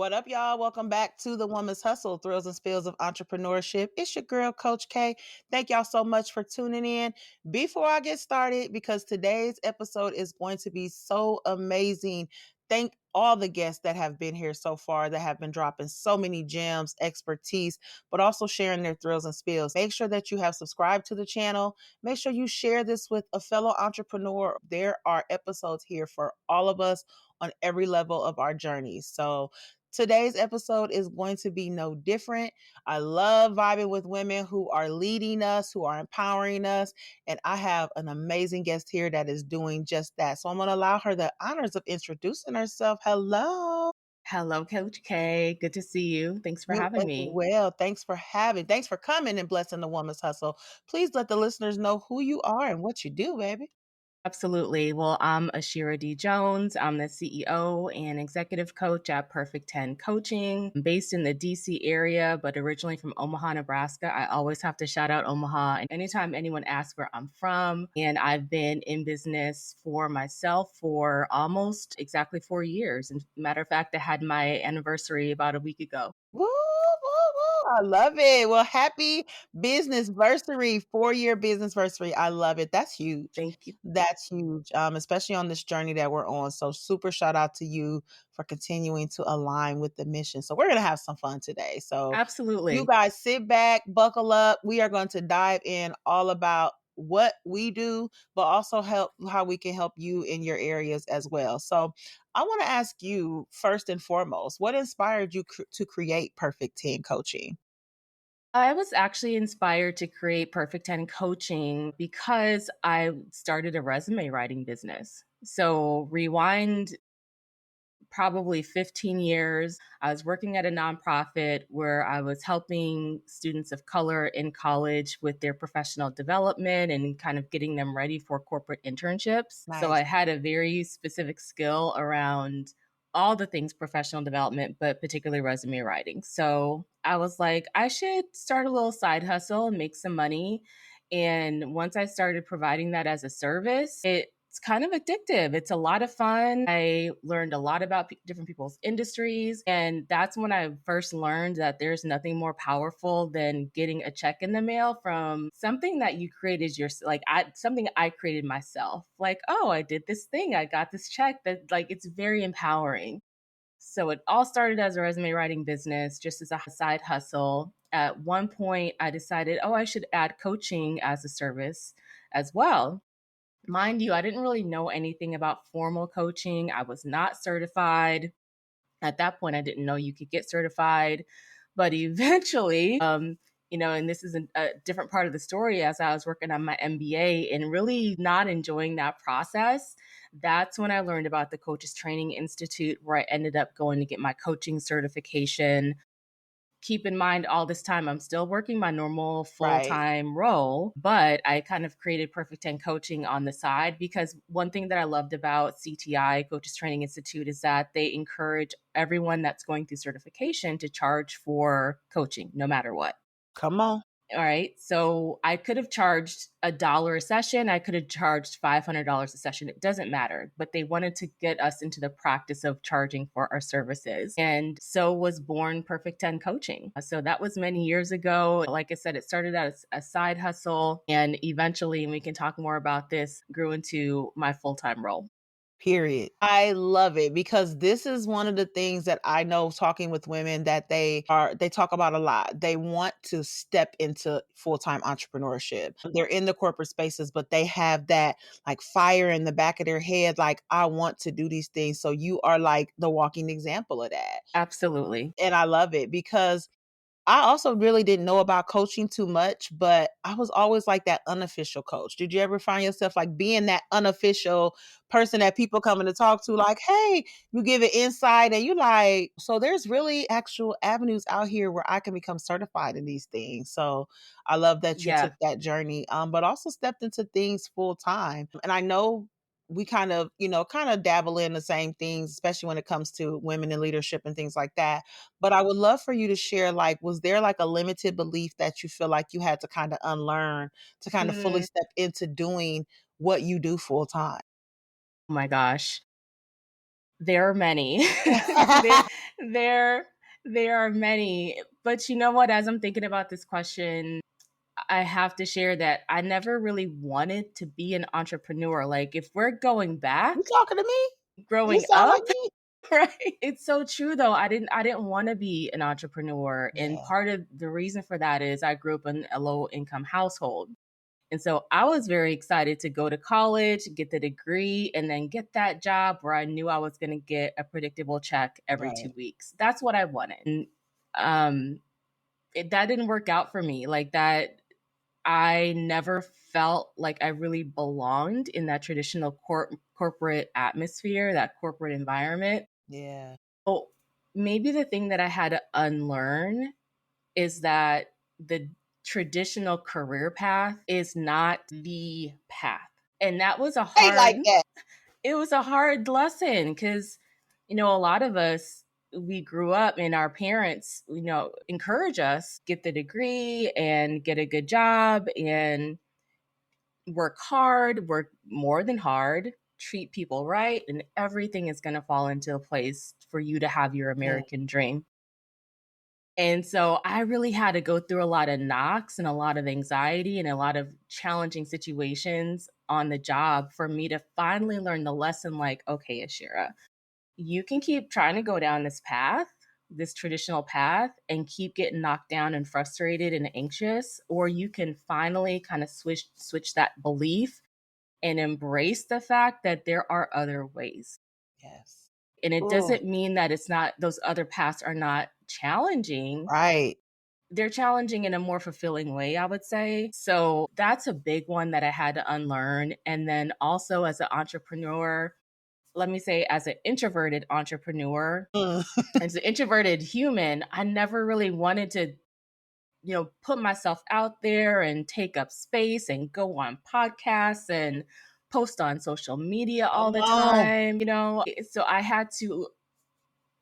What up, y'all? Welcome back to the Woman's Hustle, Thrills and Spills of Entrepreneurship. It's your girl, Coach K. Thank y'all so much for tuning in. Before I get started, because today's episode is going to be so amazing, thank all the guests that have been here so far that have been dropping so many gems, expertise, but also sharing their thrills and spills. Make sure that you have subscribed to the channel. Make sure you share this with a fellow entrepreneur. There are episodes here for all of us on every level of our journeys. So today's episode is going to be no different. I love vibing with women who are leading us, who are empowering us. And I have an amazing guest here that is doing just that. So I'm going to allow her the honors of introducing herself. Hello. Hello, Coach K. Good to see you. Thanks for You having as me. well. Thanks for coming and blessing the woman's hustle. Please let the listeners know who you are and what you do, baby. Absolutely. Well, I'm Ashira D. Jones. I'm the CEO and executive coach at Perfect 10 Coaching. I'm based in the DC area, but originally from Omaha, Nebraska. I always have to shout out Omaha. And anytime anyone asks where I'm from, and I've been in business for myself for almost exactly 4 years. And matter of fact, I had my anniversary about a week ago. Woo, woo, woo. I love it. Well, happy business versary, 4-year business versary. I love it. That's huge. Thank you. That's huge, especially on this journey that we're on. So super shout out to you for continuing to align with the mission. So we're going to have some fun today. So you Absolutely. guys sit back, buckle up. We are going to dive in all about what we do, but also help how we can help you in your areas as well. So I want to ask you first and foremost, what inspired you to create Perfect 10 Coaching? I was actually inspired to create Perfect 10 Coaching because I started a resume writing business. So, rewind probably 15 years. I was working at a nonprofit where I was helping students of color in college with their professional development and kind of getting them ready for corporate internships. So Nice. I had a very specific skill around all the things professional development, but particularly resume writing. So I was like, I should start a little side hustle and make some money. And once I started providing that as a service, it's kind of addictive. It's a lot of fun. I learned a lot about different people's industries. And that's when I first learned that there's nothing more powerful than getting a check in the mail from something that you created something I created myself. Like, oh, I did this thing. I got this check that like it's very empowering. So it all started as a resume writing business, just as a side hustle. At one point, I decided, oh, I should add coaching as a service as well. Mind you, I didn't really know anything about formal coaching. I was not certified. At that point, I didn't know you could get certified. But eventually, and this is a different part of the story as I was working on my MBA and really not enjoying that process. That's when I learned about the Coaches Training Institute, where I ended up going to get my coaching certification. Keep in mind, all this time I'm still working my normal Right. full-time role, but I kind of created Perfect 10 Coaching on the side because one thing that I loved about CTI, Coaches Training Institute, is that they encourage everyone that's going through certification to charge for coaching no matter what. Come on. All right. So I could have charged $1 a session. I could have charged $500 a session. It doesn't matter. But they wanted to get us into the practice of charging for our services. And so was born Perfect 10 Coaching. So that was many years ago. Like I said, it started as a side hustle. And eventually, and we can talk more about this, grew into my full time role. Period. I love it because this is one of the things that I know talking with women that they talk about a lot. They want to step into full-time entrepreneurship. They're in the corporate spaces, but they have that like fire in the back of their head like I want to do these things. So you are like the walking example of that. Absolutely. And I love it because I also really didn't know about coaching too much, but I was always like that unofficial coach. Did you ever find yourself like being that unofficial person that people coming to talk to, like, hey, you give an insight and you like, so there's really actual avenues out here where I can become certified in these things. So I love that you Yeah. took that journey, but also stepped into things full time. And I know we kind of dabble in the same things, especially when it comes to women in leadership and things like that. But I would love for you to share, like, was there like a limited belief that you feel like you had to kind of unlearn to kind of fully Mm, step into doing what you do full time? oh my gosh. There are many. there, there, there are many. But you know what? As I'm thinking about this question, I have to share that I never really wanted to be an entrepreneur. Like, if we're going You back, talking to me? You growing sound like up, me. right? It's so true though. I didn't want to be an entrepreneur. And Yeah, part of the reason for that is I grew up in a low income household. And so I was very excited to go to college, get the degree, and then get that job where I knew I was going to get a predictable check every right. 2 weeks. That's what I wanted. And um, that didn't work out for me. Like that, I never felt like I really belonged in that traditional corporate atmosphere, that corporate environment. Yeah, So maybe the thing that I had to unlearn is that the traditional career path is not the path. And that was a ain't like hard that. it was a hard lesson cuz a lot of us, we grew up and our parents, encourage us get the degree and get a good job and work hard, work more than hard, treat people right, and everything is going to fall into place for you to have your Yeah, American dream. And so I really had to go through a lot of knocks and a lot of anxiety and a lot of challenging situations on the job for me to finally learn the lesson like, okay, Ashira, you can keep trying to go down this path, this traditional path, and keep getting knocked down and frustrated and anxious, or you can finally kind of switch that belief and embrace the fact that there are other ways. yes. And it Oh, doesn't mean that it's not, those other paths are not challenging. right. They're challenging in a more fulfilling way, I would say. So that's a big one that I had to unlearn. And then also as an entrepreneur, let me say, as an introverted entrepreneur, Mm. as an introverted human, I never really wanted to, put myself out there and take up space and go on podcasts and post on social media all Come the on. time. So I had to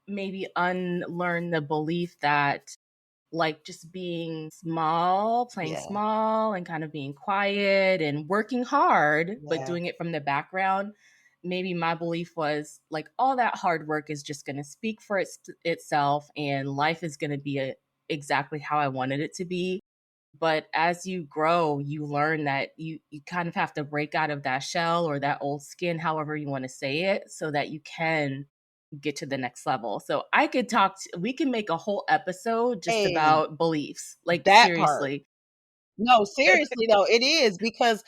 maybe unlearn the belief that like just being small, playing Yeah, small and kind of being quiet and working hard, but yeah, doing it from the background. Maybe my belief was like all that hard work is just going to speak for itself and life is going to be exactly how I wanted it to be. But as you grow, you learn that you kind of have to break out of that shell or that old skin, however you want to say it, so that you can get to the next level. So I could we can make a whole episode just hey, about beliefs. Like that part. seriously. No, seriously though, it is because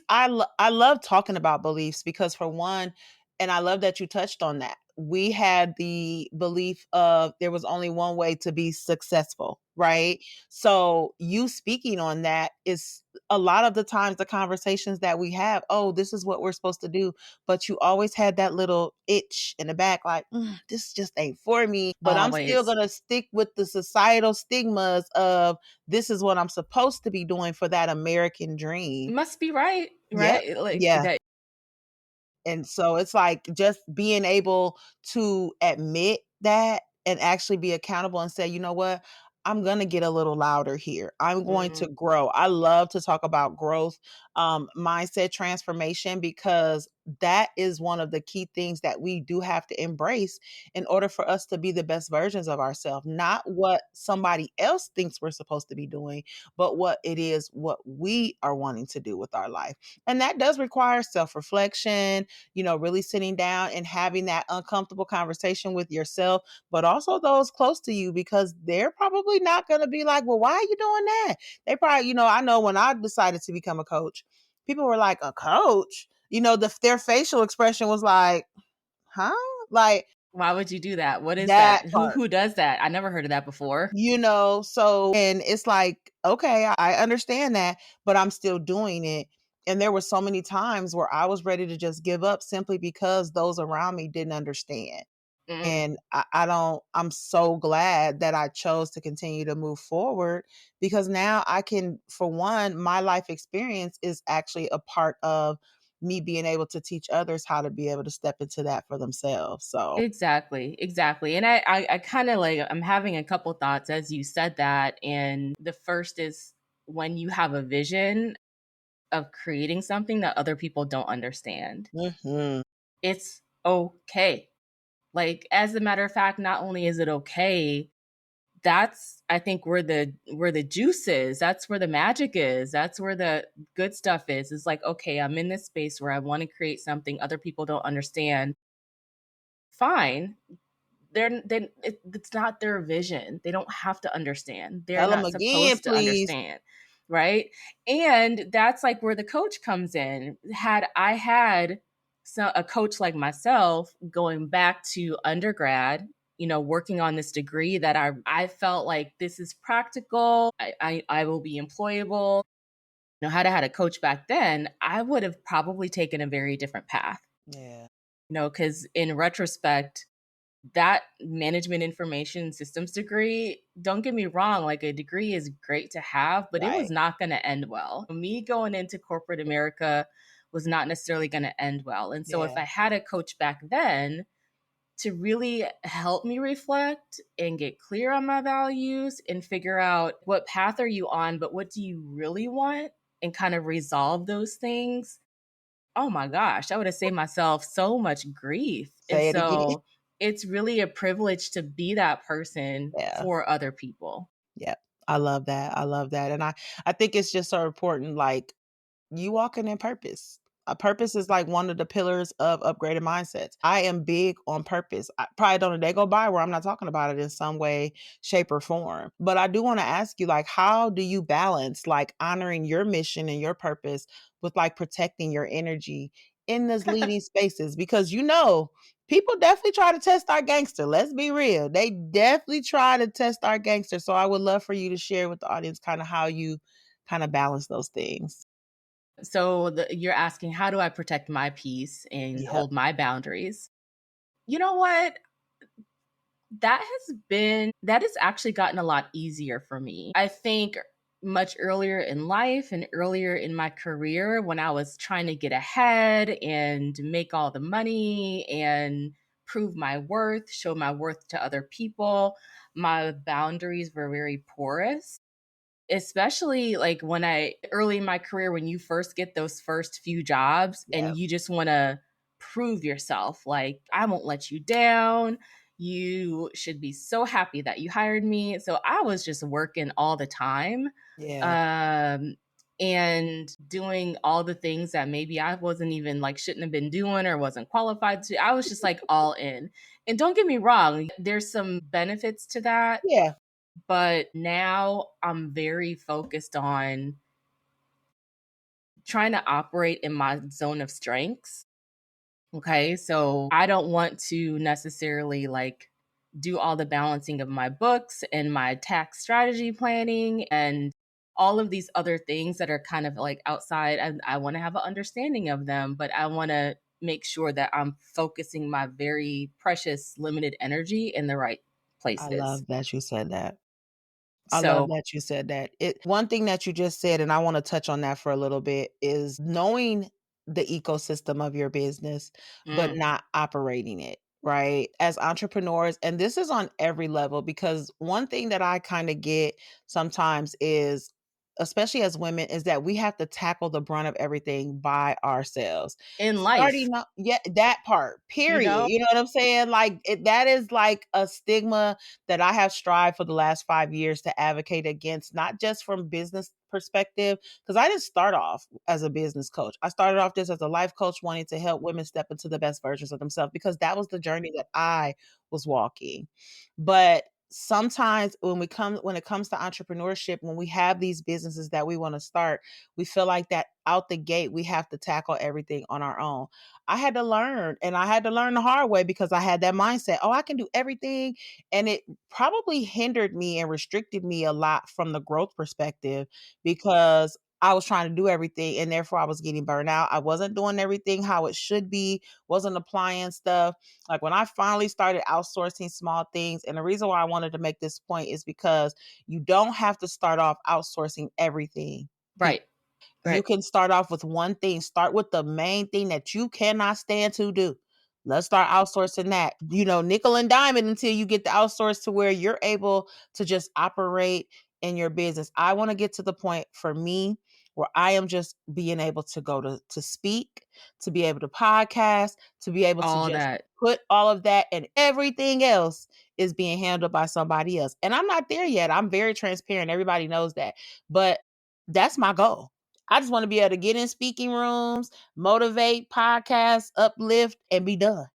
I love talking about beliefs because for one, and I love that you touched on that. We had the belief of there was only one way to be successful, right? So you speaking on that is a lot of the times the conversations that we have, oh, this is what we're supposed to do, but you always had that little itch in the back like, this just ain't for me, but I'm still Always. going to stick with the societal stigmas of this is what I'm supposed to be doing for that American dream. Must be right, Yep. right? Like Yeah. that. And so it's like just being able to admit that and actually be accountable and say, you know what? I'm going to get a little louder here. I'm going to Mm, grow. I love to talk about growth, mindset transformation, because that is one of the key things that we do have to embrace in order for us to be the best versions of ourselves. Not what somebody else thinks we're supposed to be doing, but what it is, what we are wanting to do with our life. And that does require self reflection, really sitting down and having that uncomfortable conversation with yourself, but also those close to you, because they're probably not going to be like, well, why are you doing that? They probably, I know when I decided to become a coach, people were like, a coach? Their facial expression was like, huh? Like why would you do that? What is that that? Who part. who does that? I never heard of that before. So, and it's like, okay, I understand that, but I'm still doing it. And there were so many times where I was ready to just give up simply because those around me didn't understand. Mm, And I'm so glad that I chose to continue to move forward because now I can, for one, my life experience is actually a part of me being able to teach others how to be able to step into that for themselves. So, exactly, exactly. And I kind of like, I'm having a couple thoughts as you said that. And the first is when you have a vision of creating something that other people don't understand, mhm. it's okay. Like, as a matter of fact, not only is it okay, that's, I think, where the juice is. That's where the magic is. That's where the good stuff is. It's like, okay, I'm in this space where I want to create something other people don't understand. Fine. It's not their vision. They don't have to understand. They're Tell them not again, supposed to please. understand, right? And that's like where the coach comes in. Had I had a coach like myself going back to undergrad, working on this degree that I felt like this is practical. I will be employable. Had I had a coach back then, I would have probably taken a very different path. Yeah. Because in retrospect, that management information systems degree, don't get me wrong, like, a degree is great to have, but it was Right. not going to end well. Me going into corporate America was not necessarily going to end well. And so if Yeah. I had a coach back then to really help me reflect and get clear on my values and figure out what path are you on, but what do you really want, and kind of resolve those things, oh my gosh, I would have saved myself so much grief. And Say it again. so it's really a privilege to be that person Yeah. for other people. Yeah. I love that. I love that. And I think it's just so important, like, you walking in purpose. A purpose is like one of the pillars of upgraded mindsets. I am big on purpose. I probably don't a day go by where I'm not talking about it in some way, shape, or form. But I do want to ask you, like, how do you balance like honoring your mission and your purpose with like protecting your energy in those leading spaces? Because people definitely try to test our gangster. Let's be real. They definitely try to test our gangster. So I would love for you to share with the audience kind of how you kind of balance those things. So you're asking, how do I protect my peace and Yep. hold my boundaries? You know what? That has actually gotten a lot easier for me. I think much earlier in life and earlier in my career, when I was trying to get ahead and make all the money and prove my worth, show my worth to other people, my boundaries were very porous. Especially like when I early in my career, when you first get those first few jobs and Yep. you just want to prove yourself, like, I won't let you down. You should be so happy that you hired me. So I was just working all the time, Yeah. um and doing all the things that maybe I wasn't even, like, shouldn't have been doing or wasn't qualified to. I was just like all in. And don't get me wrong, there's some benefits to that, Yeah. but now I'm very focused on trying to operate in my zone of strengths. Okay. So I don't want to necessarily, like, do all the balancing of my books and my tax strategy planning and all of these other things that are kind of like outside. I want to have an understanding of them, but I want to make sure that I'm focusing my very precious limited energy in the right I places. love that you said that. I love So, that you said that. One thing that you just said, and I wanna touch on that for a little bit, is knowing the ecosystem of your business, but mm, not operating it, right? As entrepreneurs, and this is on every level, because one thing that I kinda get sometimes is, especially as women, is that we have to tackle the brunt of everything by ourselves. in life, Starting up, yeah, that part, you period. know? You know what I'm saying? Like, that is like a stigma that I have strived for the last 5 years to advocate against, not just from business perspective, because I didn't start off as a business coach. I started off just as a life coach wanting to help women step into the best versions of themselves because that was the journey that I was walking. But sometimes when it comes to entrepreneurship, when we have these businesses that we want to start, we feel like that out the gate we have to tackle everything on our own. I had to learn, and I had to learn the hard way because I had that mindset, oh, I can do everything. And it probably hindered me and restricted me a lot from the growth perspective because I was trying to do everything and therefore I was getting burned out. I wasn't doing everything how it should be, wasn't applying stuff. Like when I finally started outsourcing small things, and the reason why I wanted to make this point is because you don't have to start off outsourcing everything. Right, You right. can start off with one thing. Start with the main thing that you cannot stand to do. Let's start outsourcing that, nickel and diamond until you get the outsource to where you're able to just operate in your business. I want to get to the point for me where I am just being able to go to speak, to be able to podcast, to be able to All just that. put all of that, and everything else is being handled by somebody else. And I'm not there yet. I'm very transparent. Everybody knows that. But that's my goal. I just want to be able to get in speaking rooms, motivate, podcast, uplift, and be done.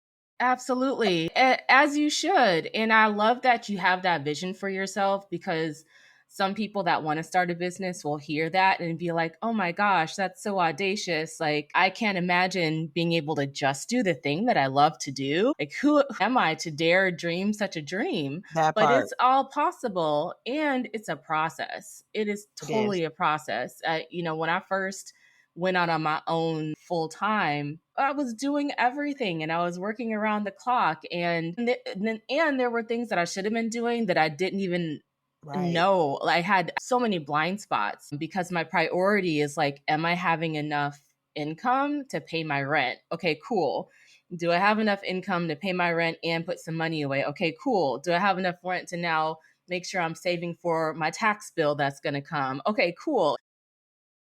Absolutely. As you should. And I love that you have that vision for yourself, because some people that want to start a business will hear that and be like, oh my gosh, that's so audacious. Like, I can't imagine being able to just do the thing that I love to do. Like, who am I to dare dream such a dream? That But part. it's all possible, and it's a process. It is It is. totally a process. When I first went out on my own full time, I was doing everything and I was working around the clock. And there were things that I should have been doing that I didn't even Right. know. I had so many blind spots because my priority is like, am I having enough income to pay my rent? Okay, cool. Do I have enough income to pay my rent and put some money away? Okay, cool. Do I have enough rent to now make sure I'm saving for my tax bill that's going to come? Okay, cool.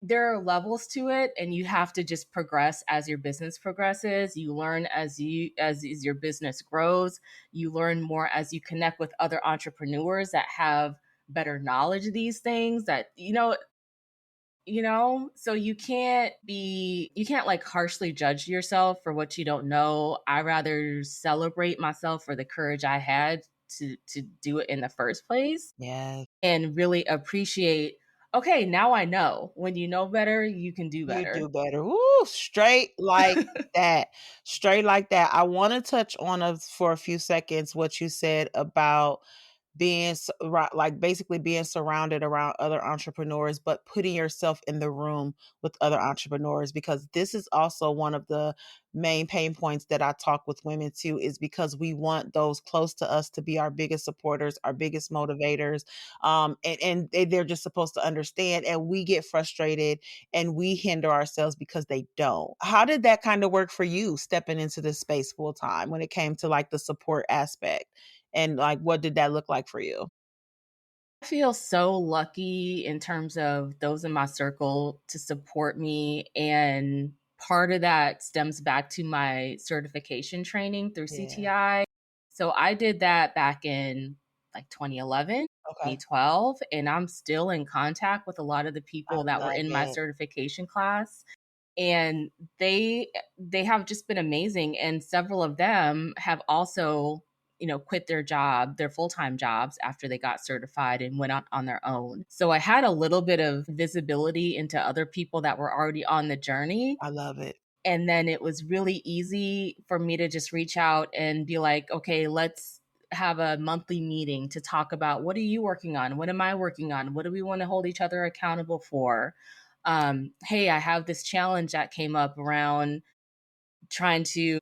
There are levels to it, and you have to just progress as your business progresses. You learn as your business grows. You learn more as you connect with other entrepreneurs that have better knowledge of these things, that so you can't like harshly judge yourself for what you don't know. I rather celebrate myself for the courage I had to do it in the first place, Yes. and really appreciate, okay, now I know. When you know better, you can do You better. do better. Woo, straight like that. Straight like that. I wanna touch on us for a few seconds what you said about being like basically being surrounded around other entrepreneurs, but putting yourself in the room with other entrepreneurs, because this is also one of the main pain points that I talk with women too, is because we want those close to us to be our biggest supporters, our biggest motivators. They're just supposed to understand, and we get frustrated and we hinder ourselves because they don't. How did that kind of work for you stepping into this space full time when it came to like the support aspect? And, like, what did that look like for you? I feel so lucky in terms of those in my circle to support me. And part of that stems back to my certification training through Yeah. CTI. So I did that back in like 2011, Okay. 2012, and I'm still in contact with a lot of the I people that were love in my it. certification class. And they have just been amazing, and several of them have also quit their full-time jobs after they got certified and went out on their own. So I had a little bit of visibility into other people that were already on the journey, I love it. and then it was really easy for me to just reach out and be like, okay, let's have a monthly meeting to talk about, what are you working on, what am I working on, what do we want to hold each other accountable for. Hey, I have this challenge that came up around trying to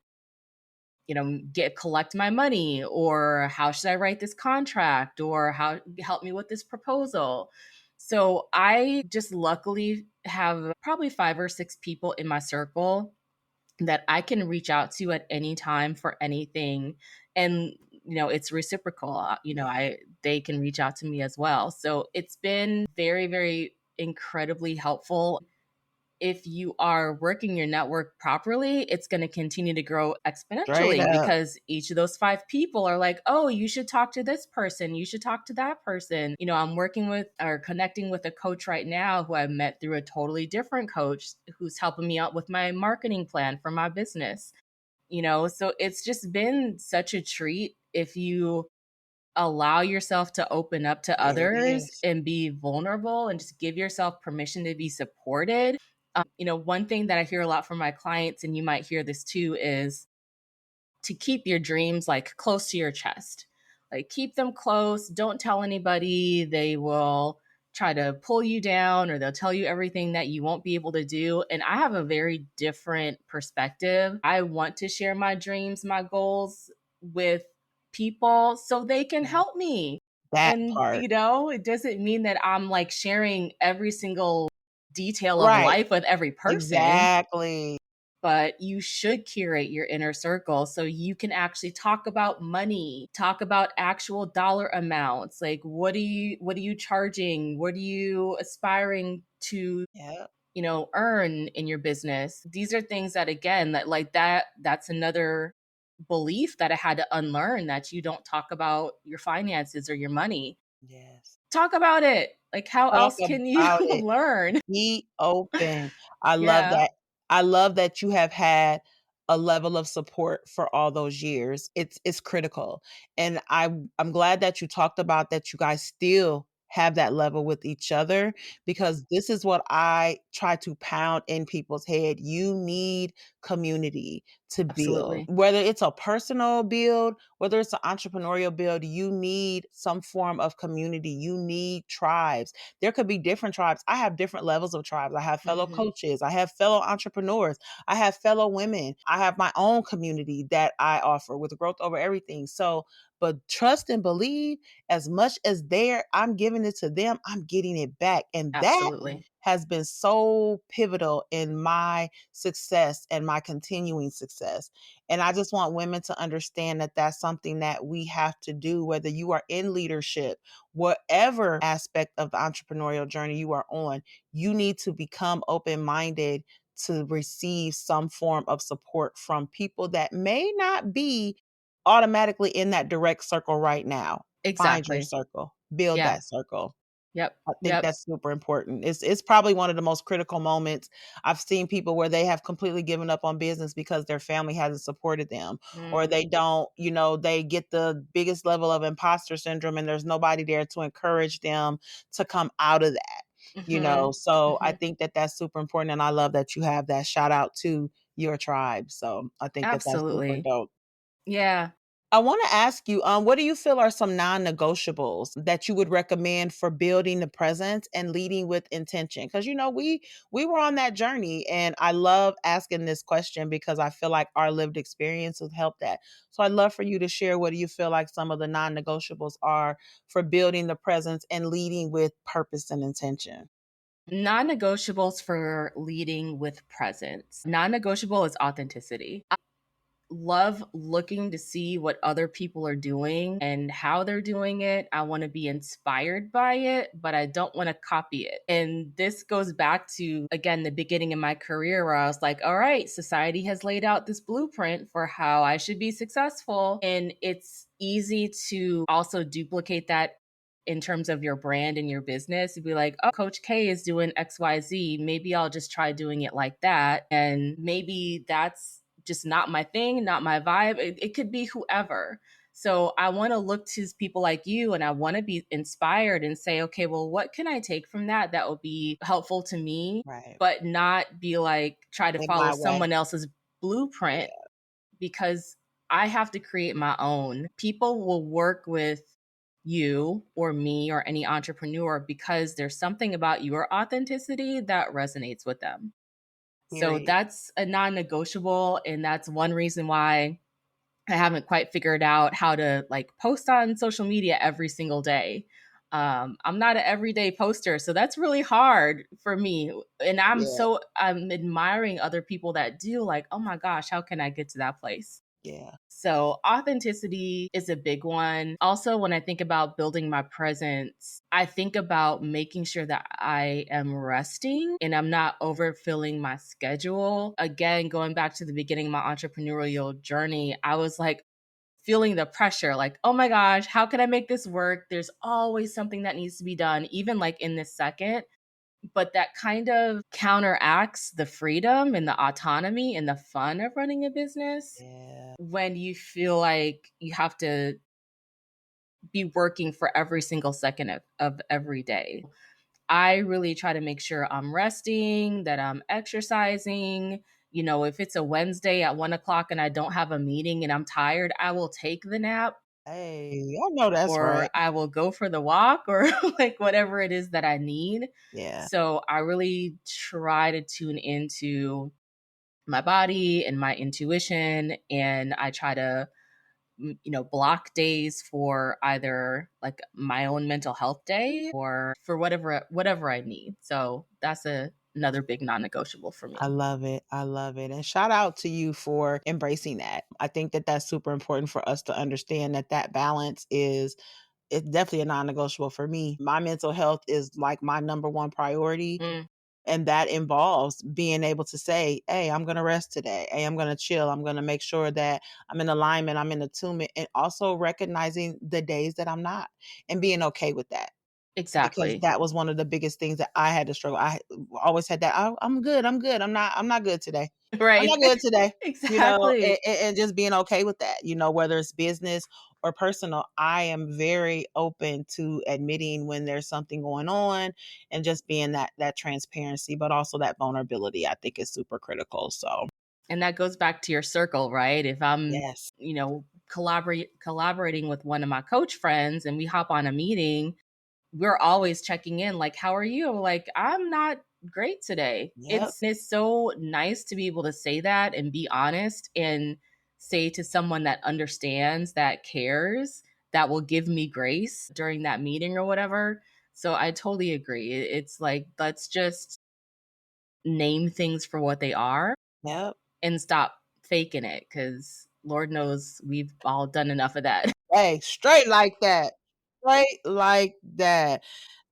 get collect my money, or how should I write this contract, or how help me with this proposal. So I just luckily have probably 5 or 6 people in my circle that I can reach out to at any time for anything. And it's reciprocal. I They can reach out to me as well. So it's been very, very incredibly helpful. If you are working your network properly, it's going to continue to grow Straight exponentially, up. because each of those 5 people are like, oh, you should talk to this person. You should talk to that person. I'm working with or connecting with a coach right now who I met through a totally different coach who's helping me out with my marketing plan for my business. So it's just been such a treat if you allow yourself to open up to It others is. and be vulnerable and just give yourself permission to be supported. One thing that I hear a lot from my clients, and you might hear this too, is to keep your dreams like close to your chest. Like, keep them close. Don't tell anybody. They will try to pull you down, or they'll tell you everything that you won't be able to do. And I have a very different perspective. I want to share my dreams, my goals with people so they can Yeah. help me. That And, part. it doesn't mean that I'm like sharing every single detail of Right. life with every person. Exactly. but you should curate your inner circle so you can actually talk about money, talk about actual dollar amounts. Like, what are you charging? What are you aspiring to, Yeah. earn in your business? These are things that, again, that's another belief that I had to unlearn, that you don't talk about your finances or your money. Yes. Talk about it. Like, how Talk else can you about it. learn? Be open. I love Yeah, that. I love that you have had a level of support for all those years. It's critical. And I'm glad that you talked about that you guys still have that level with each other, because this is what I try to pound in people's head. You need community to build. absolutely. Whether it's a personal build, whether it's an entrepreneurial build, you need some form of community. You need tribes. There could be different tribes. I have different levels of tribes. I have fellow Mhm. coaches. I have fellow entrepreneurs. I have fellow women. I have my own community that I offer with growth over everything. So, but trust and believe, as much as I'm giving it to them, I'm getting it back. And that Absolutely. has been so pivotal in my success and my continuing success. And I just want women to understand that that's something that we have to do, whether you are in leadership, whatever aspect of the entrepreneurial journey you are on, you need to become open minded to receive some form of support from people that may not be automatically in that direct circle right now. Find your Exactly. circle, build Yeah. that circle. Yep. I think Yep. that's super important. It's probably one of the most critical moments. I've seen people where they have completely given up on business because their family hasn't supported them, or Mm. they don't, they get the biggest level of imposter syndrome and there's nobody there to encourage them to come out of that. Mhm. So I Mhm. think that that's super important. And I love that you have that. Shout out to your tribe. So I think that that's super Absolutely. dope. Yeah. I want to ask you, what do you feel are some non-negotiables that you would recommend for building the presence and leading with intention? Because we were on that journey, and I love asking this question because I feel like our lived experience has helped that. So I'd love for you to share, what do you feel like some of the non-negotiables are for building the presence and leading with purpose and intention? Non negotiables for leading with presence. Non negotiable is authenticity. Love looking to see what other people are doing and how they're doing it. I want to be inspired by it, but I don't want to copy it. And this goes back to, again, the beginning of my career where I was like, all right, society has laid out this blueprint for how I should be successful. And it's easy to also duplicate that in terms of your brand and your business. You'd be like, oh, Coach K is doing XYZ. Maybe I'll just try doing it like that. And maybe that's just not my thing, not my vibe. It could be whoever. So I want to look to people like you and I want to be inspired and say, okay, well, what can I take from that will be helpful to me, Right. but not be like, try to In follow my way. someone else's blueprint, Yeah. because I have to create my own. People will work with you or me or any entrepreneur because there's something about your authenticity that resonates with them. So Period. that's a non negotiable. And that's one reason why I haven't quite figured out how to like post on social media every single day. I'm not an everyday poster, so that's really hard for me. And Yeah. I'm admiring other people that do, like, oh my gosh, how can I get to that place? Yeah. So, authenticity is a big one. Also, when I think about building my presence, I think about making sure that I am resting and I'm not overfilling my schedule. Again, going back to the beginning of my entrepreneurial journey, I was like, feeling the pressure, like, oh my gosh, how can I make this work? There's always something that needs to be done, even like in this second. But that kind of counteracts the freedom and the autonomy and the fun of running a business Yeah. when you feel like you have to be working for every single second of every day. I really try to make sure I'm resting, that I'm exercising. If it's a Wednesday at 1 o'clock and I don't have a meeting and I'm tired, I will take the nap Hey, I know that's or right. I will go for the walk or like whatever it is that I need. Yeah. So I really try to tune into my body and my intuition. And I try to block days for either like my own mental health day or for whatever I need. So another big non-negotiable for I me. love it. I love it. And shout out to you for embracing that. I think that that's super important for us to understand that that balance is it's definitely a non-negotiable for me. My mental health is like my number one priority. Mm, And that involves being able to say, hey, I'm going to rest today. Hey, I'm going to chill. I'm going to make sure that I'm in alignment. I'm in attunement. And also recognizing the days that I'm not and being okay with that. Because exactly. that was one of the biggest things that I had to struggle. I always had that, I'm good, I'm good. I'm not good today. I'm Right. not good today, Exactly. and just being okay with that, whether it's business or personal. I am very open to admitting when there's something going on and just being that transparency, but also that vulnerability, I think is super critical. So, And that goes back to your circle, right? If I'm, yes. collaborating with one of my coach friends and we hop on a meeting, we're always checking in like, how are you? Like, I'm not great today. Yep. It's so nice to be able to say that and be honest and say to someone that understands, that cares, that will give me grace during that meeting or whatever. So I totally agree. It's like, let's just name things for what they are Yep. and stop faking it, because Lord knows we've all done enough of that. Hey, straight like that. Straight like that.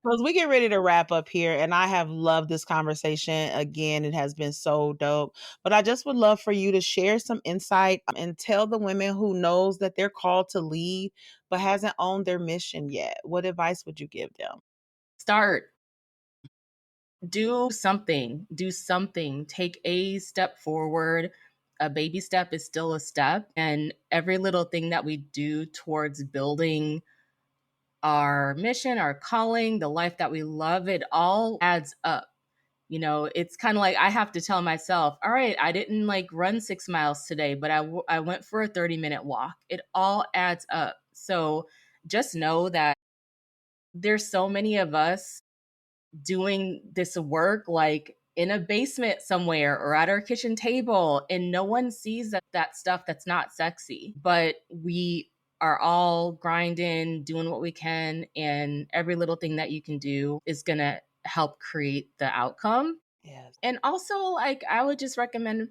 Because we get ready to wrap up here, and I have loved this conversation. Again, it has been so dope. But I just would love for you to share some insight and tell the women who knows that they're called to lead but hasn't owned their mission yet. What advice would you give them? Start, do something, take a step forward. A baby step is still a step. And every little thing that we do towards building our mission, our calling, the life that we love, it all adds up. It's kind of like I have to tell myself, all right, I didn't like run 6 miles today, but I went for a 30-minute walk. It all adds up. So just know that there's so many of us doing this work like in a basement somewhere or at our kitchen table, and no one sees that stuff that's not sexy, but we are all grinding, doing what we can, and every little thing that you can do is going to help create the outcome. Yes. And also, like, I would just recommend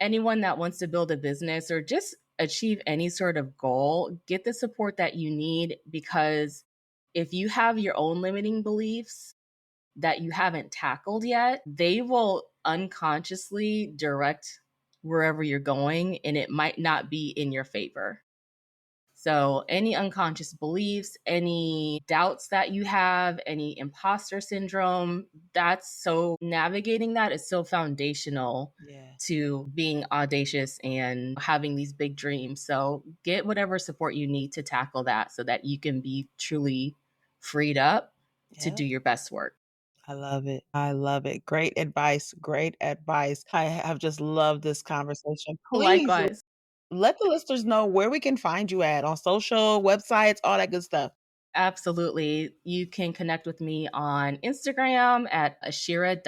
anyone that wants to build a business or just achieve any sort of goal, get the support that you need, because if you have your own limiting beliefs that you haven't tackled yet, they will unconsciously direct wherever you're going, and it might not be in your favor. So, any unconscious beliefs, any doubts that you have, any imposter syndrome, that's so navigating that is so foundational Yeah. to being audacious and having these big dreams. So, get whatever support you need to tackle that so that you can be truly freed up to Yeah. do your best work. I love it. I love it. Great advice. Great advice. I have just loved this conversation. Please Likewise. let the listeners know where we can find you at on social, websites, all that good stuff. Absolutely. You can connect with me on Instagram at ashira.d.jones,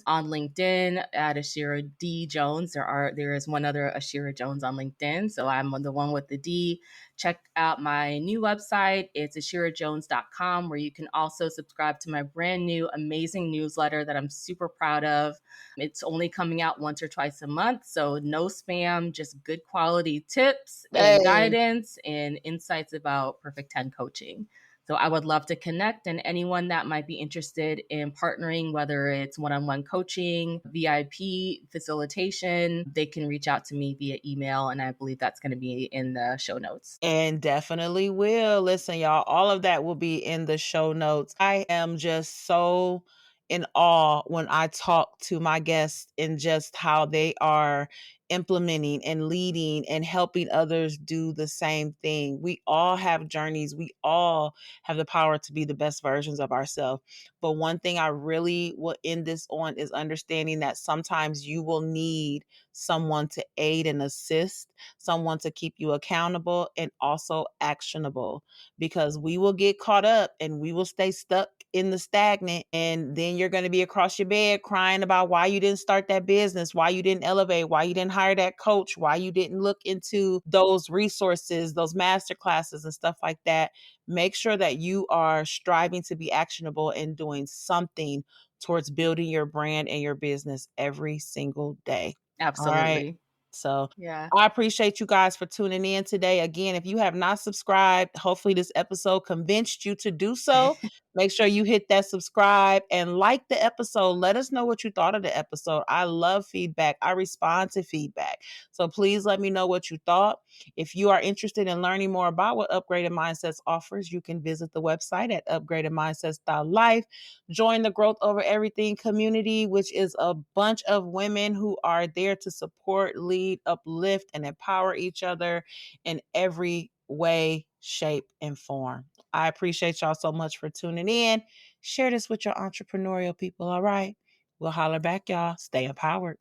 on LinkedIn at Ashira D Jones. There is one other Ashira Jones on LinkedIn, so I'm the one with the D. Check out my new website. It's ashirajones.com, where you can also subscribe to my brand new amazing newsletter that I'm super proud of. It's only coming out once or twice a month, so no spam, just good quality tips and Hey. guidance and insights about Perfect 10 coaching. So I would love to connect, and anyone that might be interested in partnering, whether it's one-on-one coaching, VIP facilitation, they can reach out to me via email, and I believe that's going to be in the show notes. And definitely will. Listen, y'all, all of that will be in the show notes. I am just so in awe when I talk to my guests and just how they are implementing and leading and helping others do the same thing. We all have journeys. We all have the power to be the best versions of ourselves. But one thing I really will end this on is understanding that sometimes you will need someone to aid and assist, someone to keep you accountable and also actionable, because we will get caught up and we will stay stuck in the stagnant, and then you're going to be across your bed crying about why you didn't start that business, why you didn't elevate, why you didn't hire that coach, why you didn't look into those resources, those master classes and stuff like that. Make sure that you are striving to be actionable and doing something towards building your brand and your business every single day. All right. Absolutely. So Yeah. I appreciate you guys for tuning in today. Again, if you have not subscribed, hopefully this episode convinced you to do so. Make sure you hit that subscribe and like the episode. Let us know what you thought of the episode. I love feedback. I respond to feedback. So please let me know what you thought. If you are interested in learning more about what Upgraded Mindsets offers, you can visit the website at upgradedmindsets.life. Join the Growth Over Everything community, which is a bunch of women who are there to support, lead, uplift, and empower each other in every way, shape, and form. I appreciate y'all so much for tuning in. Share this with your entrepreneurial people, all right? We'll holler back, y'all. Stay empowered.